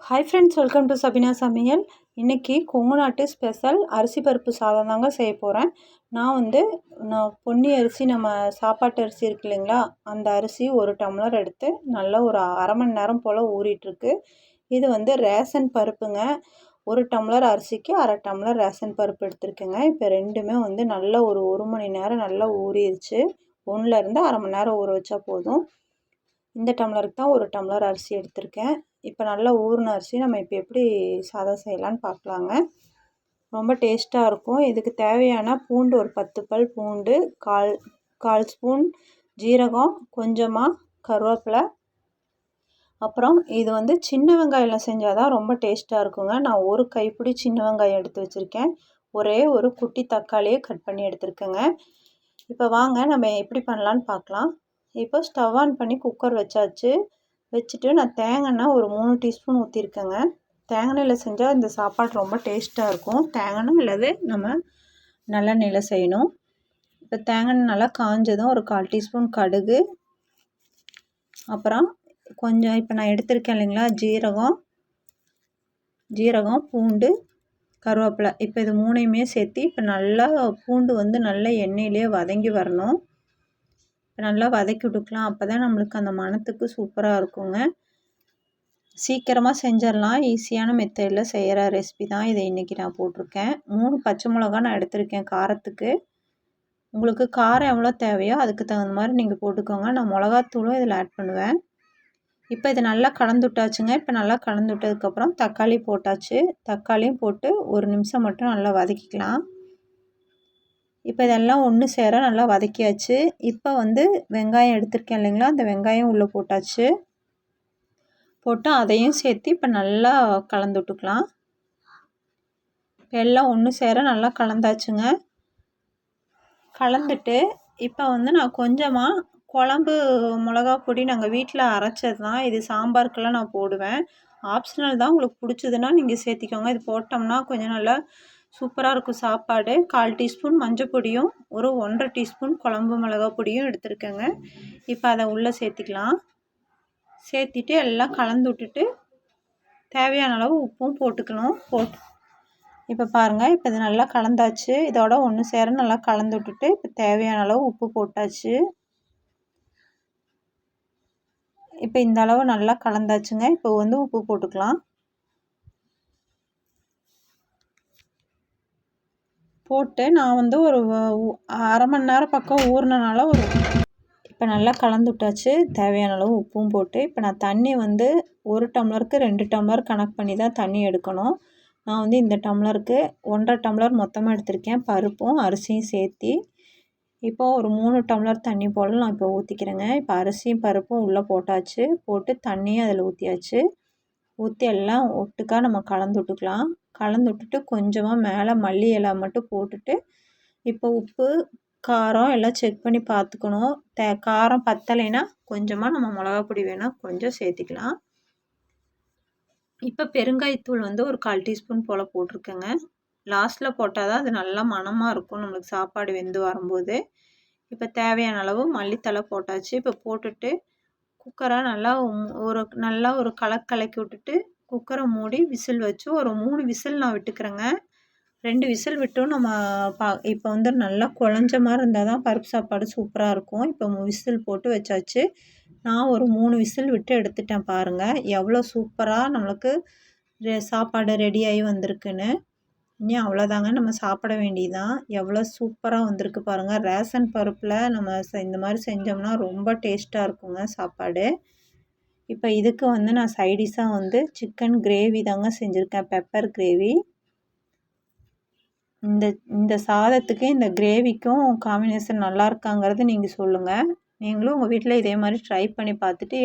Hi friends, welcome to Sabina சமையல். இன்றைக்கி கொங்கு நாட்டு ஸ்பெஷல் அரிசி பருப்பு சாதம் தாங்க செய்ய போகிறேன். நான் பொன்னி அரிசி, நம்ம சாப்பாட்டு அரிசி இருக்கு இல்லைங்களா, அந்த அரிசி 1 டம்ளர் எடுத்து நல்லா ஒரு அரை மணி நேரம் போல் ஊறிட்டுருக்கு. இது ரேஷன் பருப்புங்க. 1 டம்ளர் அரிசிக்கு அரை டம்ளர் ரேஷன் பருப்பு எடுத்துருக்கேங்க. இப்போ ரெண்டுமே நல்லா ஒரு மணி நேரம் நல்லா ஊறிடுச்சு. 1லேருந்து அரை மணி நேரம் ஊற வச்சா போதும். இந்த டம்ளருக்கு தான் 1 டம்ளர் அரிசி எடுத்திருக்கேன். இப்போ நல்லா ஊறின அரிசி நம்ம இப்போ எப்படி சாதம் செய்யலான்னு பார்க்கலாங்க. ரொம்ப டேஸ்ட்டாக இருக்கும். இதுக்கு தேவையான பூண்டு ஒரு 10 பல் பூண்டு, கால் ஸ்பூன் ஜீரகம், கொஞ்சமாக கருவேப்பிலை. அப்புறம் இது சின்ன வெங்காயம் செஞ்சால் தான் ரொம்ப டேஸ்ட்டாக இருக்குங்க. நான் ஒரு கைப்பிடி சின்ன வெங்காயம் எடுத்து வச்சுருக்கேன். ஒரே ஒரு குட்டி தக்காளியை கட் பண்ணி எடுத்துருக்கேங்க. இப்போ வாங்க நம்ம எப்படி பண்ணலான்னு பார்க்கலாம். இப்போ ஸ்டவ் ஆன் பண்ணி குக்கர் வச்சுட்டு நான் தேங்காய் எண்ணெய் ஒரு 3 டீஸ்பூன் ஊற்றிருக்கேங்க. தேங்காய் எண்ணெயில் செஞ்சால் இந்த சாப்பாடு ரொம்ப டேஸ்ட்டாக இருக்கும். தேங்காய் எண்ணெய் இல்லது நம்ம நல்லெண்ணெயில் செய்யணும். இப்போ தேங்காய் எண்ணெய் நல்லா காஞ்சதும் ஒரு 1/4 டீஸ்பூன் கடுகு, அப்புறம் கொஞ்சம் இப்போ நான் எடுத்திருக்கேன் இல்லைங்களா, ஜீரகம், பூண்டு, கருவேப்பிலை. இப்போ இது 3யுமே சேர்த்து இப்போ நல்லா பூண்டு நல்லா எண்ணெயிலே வதங்கி வரணும். நல்லா வதக்கி விட்டுக்கலாம். அப்போ தான் நம்மளுக்கு அந்த மணத்துக்கு சூப்பராக இருக்குங்க. சீக்கிரமாக செஞ்சிடலாம். ஈஸியான மெத்தடில் செய்கிற ரெசிபி தான் இதை இன்றைக்கி நான் போட்டிருக்கேன். 3 பச்சை மிளகா நான் எடுத்திருக்கேன் காரத்துக்கு. உங்களுக்கு காரம் எவ்வளோ தேவையோ அதுக்கு தகுந்த மாதிரி நீங்கள் போட்டுக்கோங்க. நான் மிளகாத்தூளும் இதில் ஆட் பண்ணுவேன். இப்போ இது நல்லா கலந்து விட்டாச்சுங்க. இப்போ நல்லா கலந்து விட்டதுக்கப்புறம் தக்காளி போட்டாச்சு. தக்காளியும் போட்டு 1 நிமிஷம் மட்டும் நல்லா வதக்கிக்கலாம். இப்போ இதெல்லாம் ஒன்று சேர நல்லா வதக்கியாச்சு. இப்போ வெங்காயம் எடுத்திருக்கேன் இல்லைங்களா, அந்த வெங்காயம் உள்ளே போட்டாச்சு. போட்டு அதையும் சேர்த்து இப்போ நல்லா கலந்து விட்டுக்கலாம். இப்போ எல்லாம் ஒன்று சேர நல்லா கலந்தாச்சுங்க. கலந்துட்டு இப்போ நான் கொஞ்சமாக குழம்பு மிளகா பொடி நாங்கள் வீட்டில் அரைச்சது தான். இது சாம்பாருக்கெல்லாம் நான் போடுவேன். ஆப்ஷனல் தான், உங்களுக்கு பிடிச்சதுன்னா நீங்கள் சேர்த்திக்கோங்க. இது போட்டோம்னா கொஞ்சம் நல்லா சூப்பராக இருக்கும் சாப்பாடு. 1/4 டீஸ்பூன் மஞ்சள் பொடியும் ஒரு 1/2 டீஸ்பூன் குழம்பு மிளகா பொடியும் எடுத்துருக்கேங்க. இப்போ அதை உள்ளே சேர்த்திக்கலாம். சேர்த்திட்டு எல்லாம் கலந்து விட்டுட்டு தேவையான அளவு உப்பும் போட்டுக்கணும். இப்போ பாருங்கள், இப்போ இது நல்லா கலந்தாச்சு. இதோட ஒன்று சேர நல்லா கலந்து விட்டுட்டு இப்போ தேவையான அளவு உப்பு போட்டாச்சு. இப்போ இந்த அளவு நல்லா கலந்தாச்சுங்க. இப்போ உப்பு போட்டுக்கலாம். போட்டு நான் ஒரு அரை மணி நேரம் பக்கம் ஊறினால இப்போ நல்லா கலந்து விட்டாச்சு. தேவையான அளவு உப்பும் போட்டு இப்போ நான் தண்ணி 1 டம்ளருக்கு 2 டம்ளர் கணக்கு பண்ணி தான் தண்ணி எடுக்கணும். நான் இந்த டம்ளருக்கு 1.5 டம்ளர் மொத்தமாக எடுத்திருக்கேன், பருப்பும் அரிசியும் சேர்த்தி. இப்போ ஒரு 3 டம்ளர் தண்ணி போல் நான் இப்போ ஊற்றிக்கிறேங்க. இப்போ அரிசியும் பருப்பும் உள்ளே போட்டாச்சு. போட்டு தண்ணியும் அதில் ஊற்றியாச்சு. ஊற்றி எல்லாம் ஒட்டுக்கா நம்ம கலந்து விட்டுக்கலாம். கலந்து விட்டுட்டு கொஞ்சமாக மேலே மல்லி இலை மட்டும் போட்டுட்டு இப்போ உப்பு காரம் எல்லாம் செக் பண்ணி பார்த்துக்கணும். காரம் பத்தலைன்னா கொஞ்சமாக நம்ம மிளகா பொடி வேணால் கொஞ்சம் சேர்த்திக்கலாம். இப்போ பெருங்காயத்தூள் ஒரு 1/4 டீஸ்பூன் போல் போட்டிருக்கேங்க. லாஸ்ட்டில் போட்டால் தான் அது நல்லா மணமாக இருக்கும் நம்மளுக்கு சாப்பாடு வெந்து வரும்போது. இப்போ தேவையான அளவு மல்லித்தழை போட்டாச்சு. இப்போ போட்டுட்டு குக்கரை நல்லா ஒரு கலக்கி விட்டுட்டு குக்கரை மூடி விசில் வச்சு ஒரு 3 விசில் நான் விட்டுக்கிறேங்க. 2 விசில் விட்டும் நம்ம இப்போ நல்லா குழஞ்ச மாதிரி இருந்தால் தான் பருப்பு சாப்பாடு சூப்பராக இருக்கும். இப்போ விசில் போட்டு வச்சாச்சு. நான் ஒரு 3 விசில் விட்டு எடுத்துட்டேன். பாருங்கள் எவ்வளோ சூப்பராக நம்மளுக்கு சாப்பாடு ரெடியாகி வந்திருக்குன்னு. இனி அவ்வளோதாங்க, நம்ம சாப்பிட வேண்டியதான். எவ்வளோ சூப்பராக வந்திருக்கு பாருங்கள். ரேஷன் பருப்பில் நம்ம இந்த மாதிரி செஞ்சோம்னா ரொம்ப டேஸ்ட்டாக இருக்குங்க சாப்பாடு. இப்போ இதுக்கு நான் சைடிஷாக சிக்கன் கிரேவி தாங்க செஞ்சுருக்கேன், பெப்பர் கிரேவி. இந்த சாதத்துக்கு இந்த கிரேவிக்கும் காம்பினேஷன் நல்லா இருக்காங்கிறது நீங்கள் சொல்லுங்கள். நீங்களும் உங்கள் வீட்டில் இதே மாதிரி ட்ரை பண்ணி பார்த்துட்டு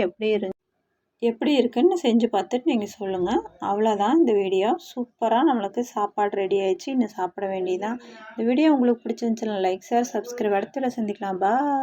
எப்படி இருக்குன்னு செஞ்சு பார்த்துட்டு நீங்கள் சொல்லுங்கள். அவ்வளோதான் இந்த வீடியோ. சூப்பராக நம்மளுக்கு சாப்பாடு ரெடி ஆயிடுச்சு. இன்னும் சாப்பிட வேண்டியதான். இந்த வீடியோ உங்களுக்கு பிடிச்சிருந்துச்சுன்னா லைக், ஷேர், சப்ஸ்கிரைப். அடுத்த சந்திக்கலாம். பாய்.